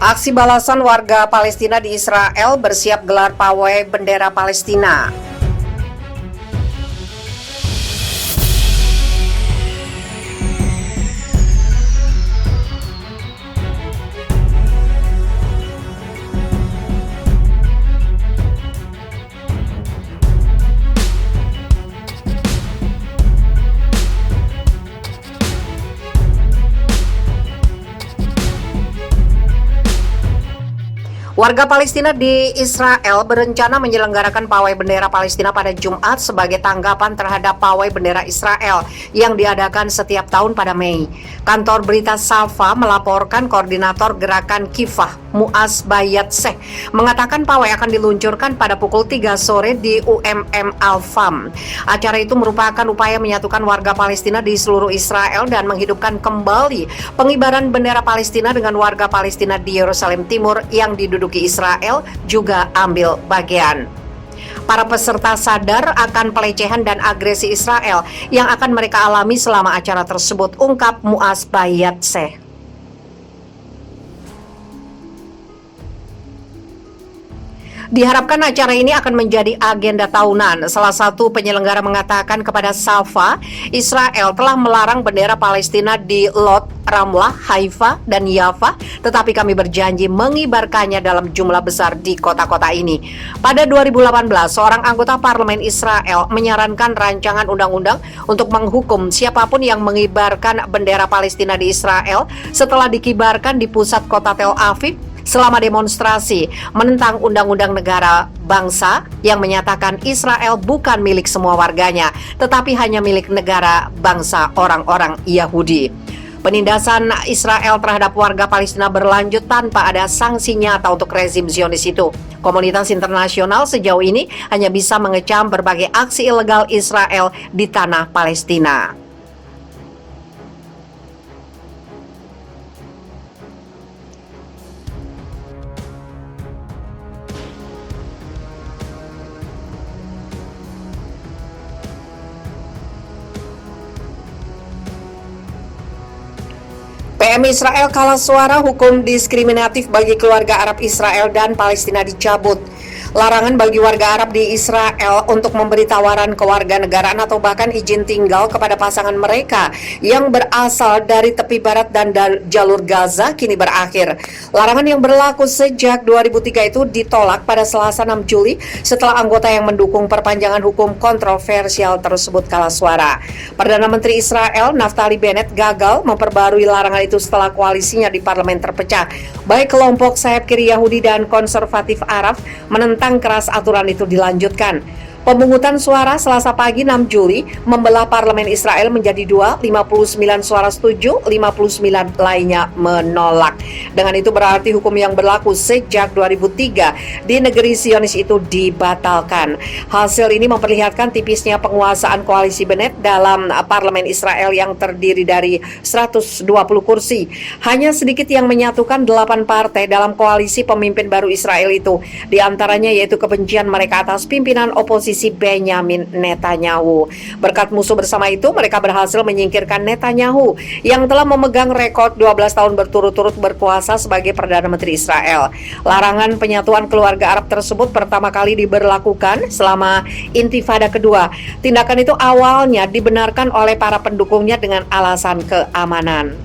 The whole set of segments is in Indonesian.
Aksi balasan warga Palestina di Israel bersiap gelar pawai bendera Palestina. Warga Palestina di Israel berencana menyelenggarakan pawai bendera Palestina pada Jumat sebagai tanggapan terhadap pawai bendera Israel yang diadakan setiap tahun pada Mei. Kantor berita Safa melaporkan koordinator gerakan Kifah, Muaz Bayatseh, mengatakan pawai akan diluncurkan pada pukul 3 sore di UMM Al-Fam. Acara itu merupakan upaya menyatukan warga Palestina di seluruh Israel dan menghidupkan kembali pengibaran bendera Palestina dengan warga Palestina di Yerusalem Timur yang diduduki Israel juga ambil bagian. Para peserta sadar akan pelecehan dan agresi Israel yang akan mereka alami selama acara tersebut, ungkap Muaz Bayatseh. Diharapkan acara ini akan menjadi agenda tahunan. Salah satu penyelenggara mengatakan kepada Safa, Israel telah melarang bendera Palestina di Lod, Ramlah, Haifa, dan Yafa, tetapi kami berjanji mengibarkannya dalam jumlah besar di kota-kota ini. Pada 2018, seorang anggota parlemen Israel menyarankan rancangan undang-undang untuk menghukum siapapun yang mengibarkan bendera Palestina di Israel setelah dikibarkan di pusat kota Tel Aviv selama demonstrasi menentang Undang-Undang Negara Bangsa yang menyatakan Israel bukan milik semua warganya, tetapi hanya milik negara bangsa orang-orang Yahudi. Penindasan Israel terhadap warga Palestina berlanjut tanpa ada sanksi nyata untuk rezim Zionis itu. Komunitas internasional sejauh ini hanya bisa mengecam berbagai aksi ilegal Israel di tanah Palestina. PM Israel kalah suara, hukum diskriminatif bagi keluarga Arab Israel dan Palestina dicabut. Larangan bagi warga Arab di Israel untuk memberi tawaran kewarganegaraan atau bahkan izin tinggal kepada pasangan mereka yang berasal dari tepi barat dan jalur Gaza kini berakhir. Larangan yang berlaku sejak 2003 itu ditolak pada Selasa 6 Juli setelah anggota yang mendukung perpanjangan hukum kontroversial tersebut kalah suara. Perdana Menteri Israel Naftali Bennett gagal memperbarui larangan itu setelah koalisinya di parlemen terpecah. Baik kelompok sayap kiri Yahudi dan konservatif Arab menentang keras aturan itu dilanjutkan. Pemungutan suara Selasa pagi 6 Juli membelah parlemen Israel menjadi dua, 59 suara setuju, 59 lainnya menolak. Dengan itu berarti hukum yang berlaku sejak 2003 di negeri Zionis itu dibatalkan. Hasil ini memperlihatkan tipisnya penguasaan koalisi Bennett dalam parlemen Israel yang terdiri dari 120 kursi. Hanya sedikit yang menyatukan 8 partai dalam koalisi pemimpin baru Israel itu. Di antaranya yaitu kebencian mereka atas pimpinan oposisi Benyamin Netanyahu. Berkat musuh bersama itu, mereka berhasil menyingkirkan Netanyahu yang telah memegang rekor 12 tahun berturut-turut berkuasa sebagai Perdana Menteri Israel. Larangan penyatuan keluarga Arab tersebut pertama kali diberlakukan selama Intifada kedua. Tindakan itu awalnya dibenarkan oleh para pendukungnya dengan alasan keamanan.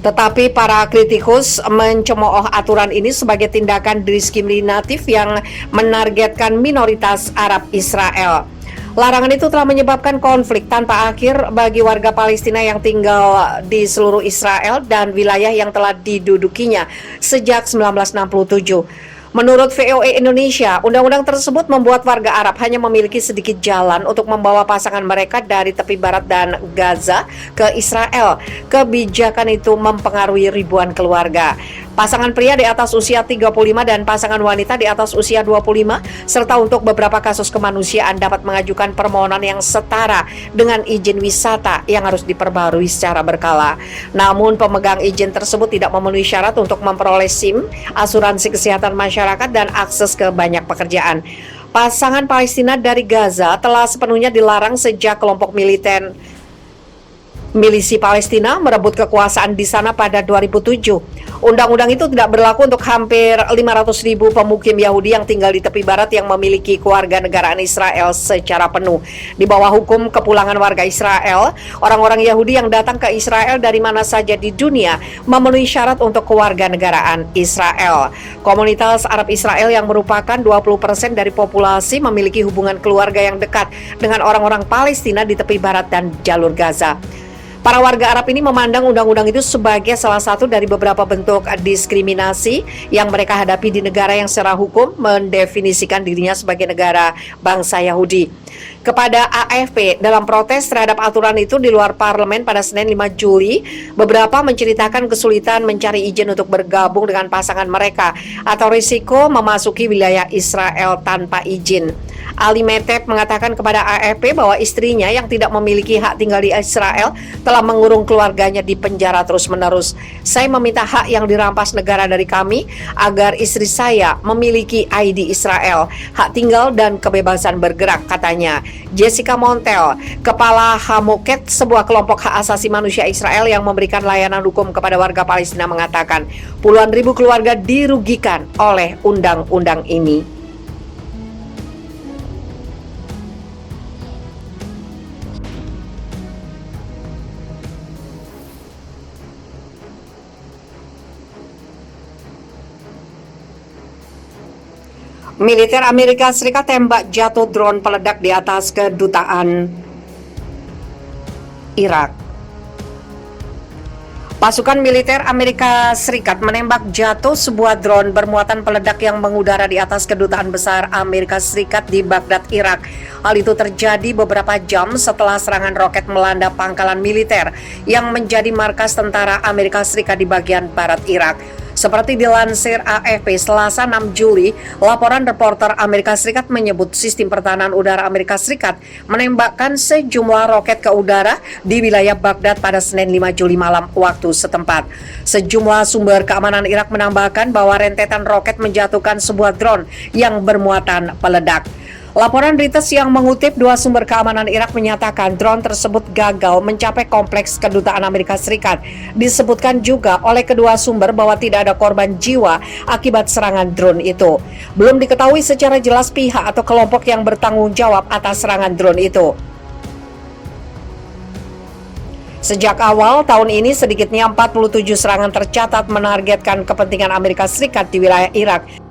Tetapi para kritikus mencemooh aturan ini sebagai tindakan diskriminatif yang menargetkan minoritas Arab Israel. Larangan itu telah menyebabkan konflik tanpa akhir bagi warga Palestina yang tinggal di seluruh Israel dan wilayah yang telah didudukinya sejak 1967. Menurut VOA Indonesia, undang-undang tersebut membuat warga Arab hanya memiliki sedikit jalan untuk membawa pasangan mereka dari tepi barat dan Gaza ke Israel. Kebijakan itu mempengaruhi ribuan keluarga. Pasangan pria di atas usia 35 dan pasangan wanita di atas usia 25, serta untuk beberapa kasus kemanusiaan dapat mengajukan permohonan yang setara dengan izin wisata yang harus diperbarui secara berkala. Namun pemegang izin tersebut tidak memenuhi syarat untuk memperoleh SIM, asuransi kesehatan masyarakat, dan akses ke banyak pekerjaan. Pasangan Palestina dari Gaza telah sepenuhnya dilarang sejak kelompok militer milisi Palestina merebut kekuasaan di sana pada 2007. Undang-undang itu tidak berlaku untuk hampir 500.000 pemukim Yahudi yang tinggal di tepi barat yang memiliki kewarganegaraan Israel secara penuh. Di bawah hukum kepulangan warga Israel, orang-orang Yahudi yang datang ke Israel dari mana saja di dunia memenuhi syarat untuk kewarganegaraan Israel. Komunitas Arab Israel yang merupakan 20% dari populasi memiliki hubungan keluarga yang dekat dengan orang-orang Palestina di tepi barat dan jalur Gaza. Para warga Arab ini memandang undang-undang itu sebagai salah satu dari beberapa bentuk diskriminasi yang mereka hadapi di negara yang secara hukum mendefinisikan dirinya sebagai negara bangsa Yahudi. Kepada AFP, dalam protes terhadap aturan itu di luar parlemen pada Senin 5 Juli, beberapa menceritakan kesulitan mencari izin untuk bergabung dengan pasangan mereka atau risiko memasuki wilayah Israel tanpa izin. Ali Metep mengatakan kepada AFP bahwa istrinya yang tidak memiliki hak tinggal di Israel telah mengurung keluarganya di penjara terus-menerus. Saya meminta hak yang dirampas negara dari kami agar istri saya memiliki ID Israel, hak tinggal dan kebebasan bergerak, katanya. Jessica Montel, kepala Hamoket, sebuah kelompok hak asasi manusia Israel yang memberikan layanan hukum kepada warga Palestina, mengatakan puluhan ribu keluarga dirugikan oleh undang-undang ini. Militer Amerika Serikat tembak jatuh drone peledak di atas kedutaan Irak. Pasukan militer Amerika Serikat menembak jatuh sebuah drone bermuatan peledak yang mengudara di atas kedutaan besar Amerika Serikat di Baghdad, Irak. Hal itu terjadi beberapa jam setelah serangan roket melanda pangkalan militer yang menjadi markas tentara Amerika Serikat di bagian barat Irak. Seperti dilansir AFP Selasa 6 Juli, laporan reporter Amerika Serikat menyebut sistem pertahanan udara Amerika Serikat menembakkan sejumlah roket ke udara di wilayah Baghdad pada Senin 5 Juli malam waktu setempat. Sejumlah sumber keamanan Irak menambahkan bahwa rentetan roket menjatuhkan sebuah drone yang bermuatan peledak. Laporan Reuters yang mengutip dua sumber keamanan Irak menyatakan drone tersebut gagal mencapai kompleks kedutaan Amerika Serikat. Disebutkan juga oleh kedua sumber bahwa tidak ada korban jiwa akibat serangan drone itu. Belum diketahui secara jelas pihak atau kelompok yang bertanggung jawab atas serangan drone itu. Sejak awal tahun ini sedikitnya 47 serangan tercatat menargetkan kepentingan Amerika Serikat di wilayah Irak.